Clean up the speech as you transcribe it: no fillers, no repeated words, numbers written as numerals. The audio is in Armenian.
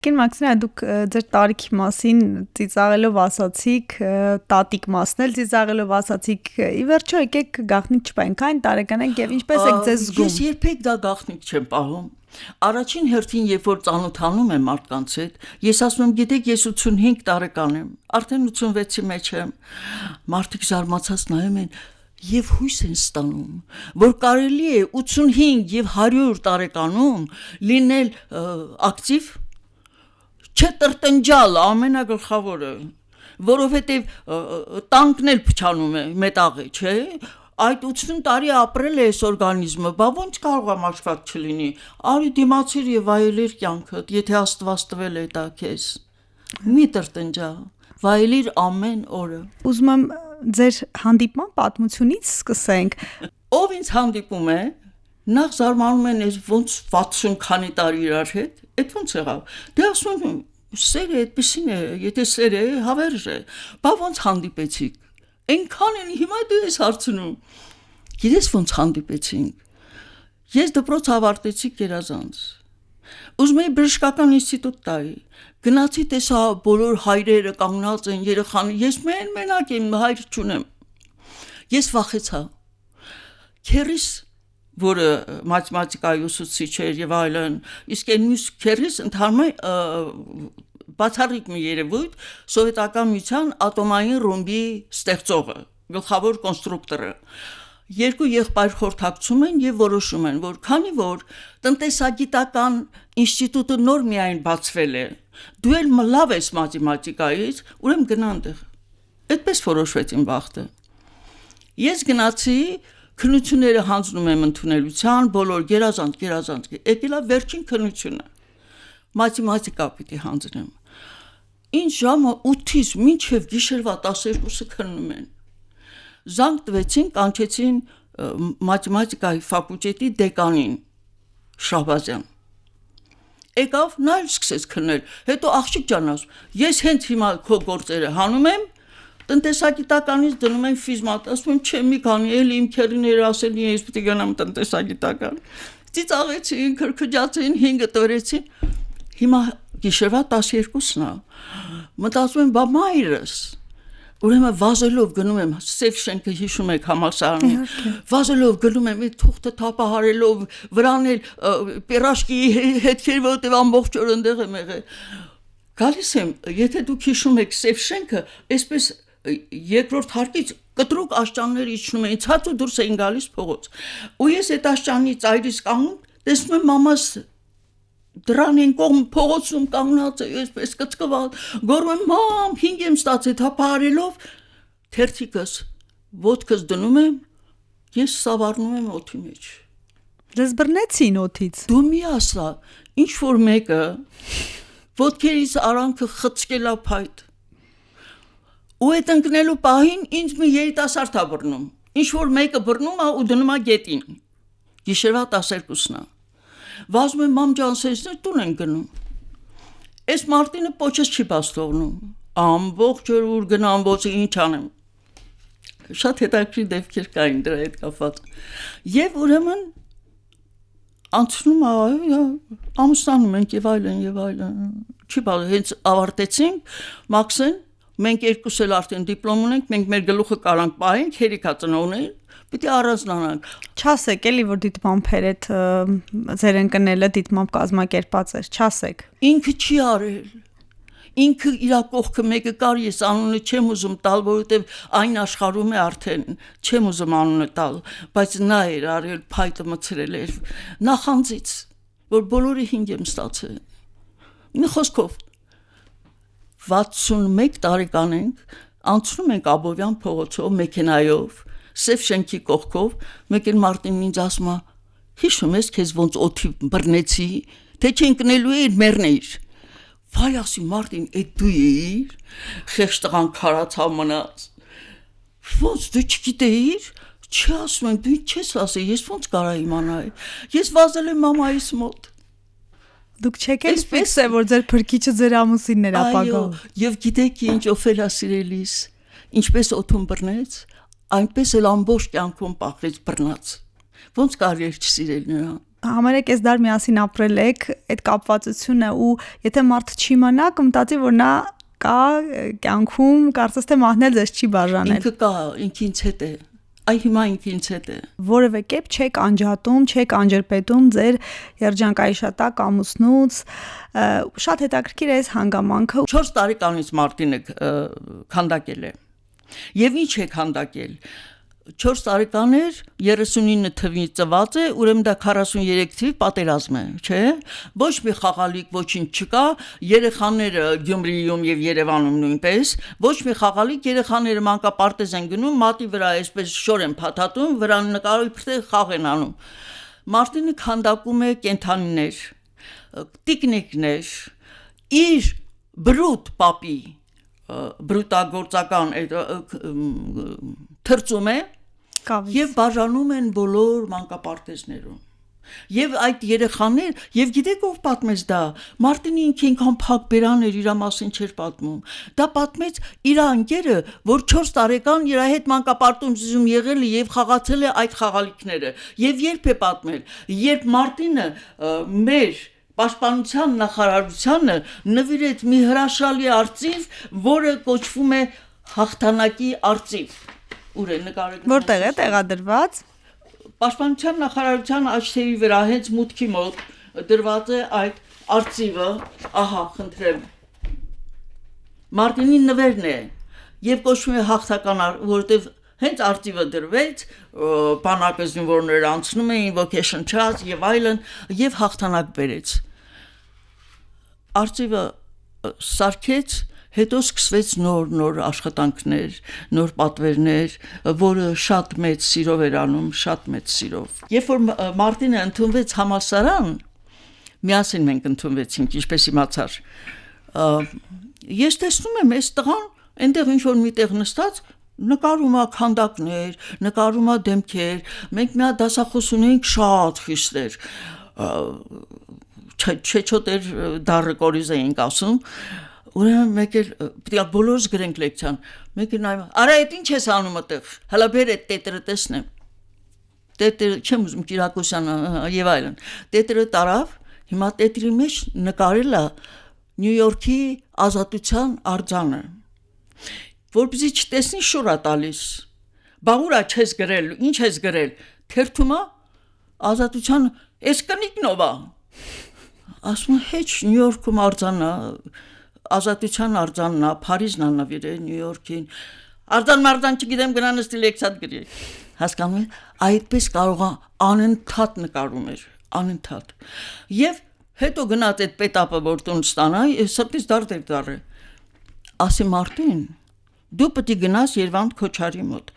Կին Մաքսիմա, դուք ձեր տարիքի մասին ծիծաղելով ասացիք, տատիկ մասն էլ ծիծաղելով ասացիք, ի վերջո եկեք գաղտնիք չպայենք, այն տարեկան եք եւ ինչպես եք ձեզ զգում։ Ես երբեք դա գաղտնիք չեմ պահում։ Առաջին հերթին, երբ որ ծանոթանում եմ մարդկանց հետ, ես ասում եմ, գիտեք, ես 85 տարեկան եմ, արդեն 86-ի մեջ եմ։ Մարդիկ զարմացած նայում են եւ հույս են ստանում, որ կարելի է 85 եւ 100 տարեկանում լինել ակտիվ, չտրտնջալ ամենագլխավորը, որովհետեւ տանկն էլ փչանում է մետաղի, չէ՞։ Այդ 80 տարի ապրել է այս օրգանիզմը, բա ոնց կարող է մաշված չլինի։ Արի դիմացիր եւ վայելիր կյանքդ, եթե Աստված տվել է դա քեզ։ Մի տրտնջա, վայելիր ամեն օրը։ Ուզում եմ ձեր հանդիպման պատմությունից սկսենք։ Ով ինձ հանդիպում է, նախ զարմանում են, ոնց 60 քանի տարի իրար հետ, այդ ոնց եղավ։ Դե ասում եմ, սեր է, այդպեսին է, եթե սեր է, հավերժ է։ Բա ոնց հանդիպեցիք։ Այնքան են հիմա դու ես հարցնում։ Գիտես ոնց հանդիպեցինք։ Ես դպրոց ավարտեցի Գերազանց։ Ուզում էի բժշկական ինստիտուտ տայի։ Գնացի տեսա բոլոր հայրերը կանգնած են, երեխան, ես մենակ եմ, հայր չունեմ։ Ես վախեցա։ Քերիս, որը մաթեմատիկայի ուսուցիչ էր եւ այլն, իսկ այն մյուս քերիս ընդհանրապես բացառիկ մի երևույթ սովետական միության ատոմային ռումբի ստեղծողը, գլխավոր կոնստրուկտորը։ Երկու եղբայր խորհրդակցում են եւ որոշում են, որ քանի որ տնտեսագիտական ինստիտուտը նոր միայն բացվել է, դու էլ լավ ես մաթեմատիկայից, ուրեմն գնա այնտեղ։ Այդպես որոշվեց իմ բախտը։ Ես գնացի, քննությունները հանձնում եմ ընդունելության, բոլոր գերազանց, եկել է վերջին քննությունը։ Մաթեմատիկա պիտի հանձնեմ։ Ինչ ժամը 8-ից մինչև գիշերվա 12-ը քննում են։ Զանգ տվեցին, կանչեցին մաթեմատիկայի ֆակուլտետի դեկանին Շահբազյան։ Եկավ, նա էլ սկսեց քննել։ Հետո աղջիկ ջան ասում, ես հենց հիմա քո գործերը հանում եմ, տնտեսագիտականից դնում եմ ֆիզմատ, ասում եմ, չէ, մի քանի էլի իմ քերիները ասել են, ես պիտի գնամ տնտեսագիտական։ Ծիծաղեցին, քրքջացին, 5-ը տվեցին։ Հիմա գիշերվա 12-ն է։ Մտածում եմ, բա մայրս։ Ուրեմն վազելով գնում եմ, Սև շենքը հիշում եք համալսարանի։ Վազելով գնում եմ, այդ թուղթը թափահարելով, վրան էլ պերաշկի հետքեր, որտեղ ամբողջ օր ընդեղ եմ եղել։ Գալիս եմ, եթե դուք հիշում եք Սև շենքը, այսպես երկրորդ հարկից կտրուկ աշճաններ իջնում էին, ցած ու դուրս էին գալիս փողոց։ Ու ես այդ աշճանի ծայրից կանգնում, տեսնում եմ մամաս դրանին կողմ փողոցում կանգնած է, այսպես կծկված, գոռում եմ, մամ, 5 եմ ստացել, թափահարելով, թերթիկս, ոտքս դնում եմ, ես սավառնում եմ օդի մեջ։ Ձեզ բռնեցին օդից։ Դու մի ասա, ինչ որ մեկը ոտքերից արանքը խցկելա փայտ։ Ու այդ ընկնելու պահին ինձ մի երիտասարդ է բռնում։ Ինչ որ մեկը բռնում է ու դնում է գետին։ Գիշերվա 12-ն է։ Վազում եմ մամ ջան, սենսներ տուն են գնում։ Այս Մարտինը պոչես չի բաց թողնում։ Ամբողջ օր ուր գնամ, ոցի ինչ անեմ։ Շատ հետաքրքիր դեպքեր կային դրա հետ կապված։ Եվ ուրեմն անցնում է, ամուսնանում ենք եւ այլն։ Չի բա, հենց ավարտեցինք, Մաքսեն, մենք երկուս էլ արդեն դիպլոմ ունենք, մենք մեր գլուխը կարանք պահենք, հերիքա ծնողներին, պիտի առանձնանանք։ Չասեք էլի, որ դիտմամբ հետ ձեր ընկնելը դիտմամբ կազմակերպած էր, չասեք։ Ինքը չի արել։ Ինքը իր կողքը մեկը կար, ես անունը չեմ ուզում տալ, որովհետև այն աշխարհում է արդեն, չեմ ուզում անունը տալ, բայց նա էր արել, փայտը մցրել էր, նախանձից, որ բոլորը 5 եմ ստացել։ Մի խոսքով 61 տարեկան ենք, անցնում ենք Աբովյան փողոցով, մեքենայով, Սև շենքի կողքով, մեկ էլ Մարտինն ինձ ասում է, հիշում ես քեզ ոնց օդի բռնեցի, թե չընկնելու էիր, մեռնեիր։ Վայ ասի Մարտին, այդ դու էիր, խեղճ տղան քարացավ մնաց։ Ոնց դու չգիտեիր, չի ասում եմ, դու ինչ ես ասել, ես ոնց կարա իմանալ։ Ես վազել եմ մամայիս մոտ։ Դուք չեք էլ ֆիքսե, որ ձեր փրկիչը ձեր ամուսինն էր ապագայում։ Եվ գիտեք ինչ օֆելա սիրելիս, ինչպես օդում բռնեց, այնպես էլ ամբողջ կյանքում պահրեց բռնած։ Ոնց կարելի է չսիրել նրան։ Համարեք այս դար միասին ապրել եք, այդ կապվածությունը ու եթե մարդը չի մնա, կմտածի, որ նա կա կյանքում, կարծես թե մահնել ձեզ չի բաժանել։ Ինքը կա, ինքինց հետ է։ Այ հիմա ինքինց հետ է։ Որևէ կերպ չեք անջատում, չեք անջրպետում ձեր երջանկայիշատակ ամուսնուց, շատ հետաքրքիր է այս հանգամանքը։ 4 տարեկանից Մարտինը քանդակել է։ Եվ ինչ է քանդակել։ 4 տարեկան էր, 39 թվի ծված է, ուրեմն դա 43 թվի պատերազմ է, չէ՞։ Ոչ մի խաղալիք, ոչինչ չկա, երեխաները Գյումրիում եւ Երևանում նույնպես, ոչ մի խաղալիք, երեխաները մանկապարտեզ են գնում, մատի վրա այսպես շոր են փաթաթում, վրան նկարով իբրև խաղ են անում։ Մարտինը քանդակում է կենթանիներ, տիկնիկներ, իր բրուտ պապի բրուտագործական թրծում է եւ բաժանում են բոլոր մանկապարտեզներում եւ այդ երեխաներ եւ գիտեք ով պատմեց դա Մարտինի ինքան փակ բերան էր իր մասին չէր պատմում դա պատմեց իր անկերը որ 4 տարեկան իր հետ մանկապարտեզում եղել է եւ խաղացել է այդ խաղալիքները եւ երբ է պատմել երբ Մարտինը մեր Պաշտպանության նախարարությանը նվիրեց մի հրաշալի արծիվ, որը կոչվում է հաղթանակի արծիվ։ Ուր է նկարը։ Որտեղ է տեղադրված։ Պաշտպանության նախարարության աչքերի վրա հենց մուտքի մոտ դրված է այդ արծիվը, ահա, խնդրեմ։ Մարտինի նվերն է եւ կոչվում է հաղթական, որովհետեւ հենց արծիվը դրվեց, բանակը զինվորներ անցնում էին, vocation չած եւ այլն եւ հաղթանակ բերեց։ Արծիվը սարքեց, հետո սկսվեց նոր աշխատանքներ, նոր պատվերներ, որը շատ մեծ սիրով էր անում, շատ մեծ սիրով։ Երբ որ Մարտինը ընդունվեց համալսարան, միասին մենք ընդունվեցինք, ինչպես իմացար։ Ես տեսնում եմ այս տղան, այնտեղ ինչ որ միտեղ նստած նկարում է քանդակներ, նկարում է դեմքեր, մենք մի հատ դասախոս ունեինք շատ խիստ էր։ Չեչոտեր դառը կորիզ էինք ասում, ուրեմն մեկ էլ պետք է բոլորս գրենք լեկցիան, մեկ էլ նայում, արա այդ ինչ ես անում այդտեղ, հələ բեր այդ տետրը տեսնեմ, տետրը չեմ ուզում Կիրակոսյանը եւ այլն, տետրը տարավ, հիմա տետրի մեջ նկարել է Նյու Յորքի ազատության արձանը, որպեսզի չտեսնի շուրա տալիս, բա ուրա չես գրել, ինչ ես գրել, թերթում է ազատության էս կնիկնովա ասում հեչ Նյու Յորքում արձանա ազատության արձանն է Փարիզն է նվիրել Նյու Յորքին արձան չգիտեմ գնա նստի լեկցիա գրի հասկանում եք այդպես կարող է անընդհատ նկարում էր անընդհատ եւ հետո գնաց այդ պետապը որ տուն ստանա սրտից դարձել դառը ասի Մարտին դու պետք է գնաս Երևան Քոչարի մոտ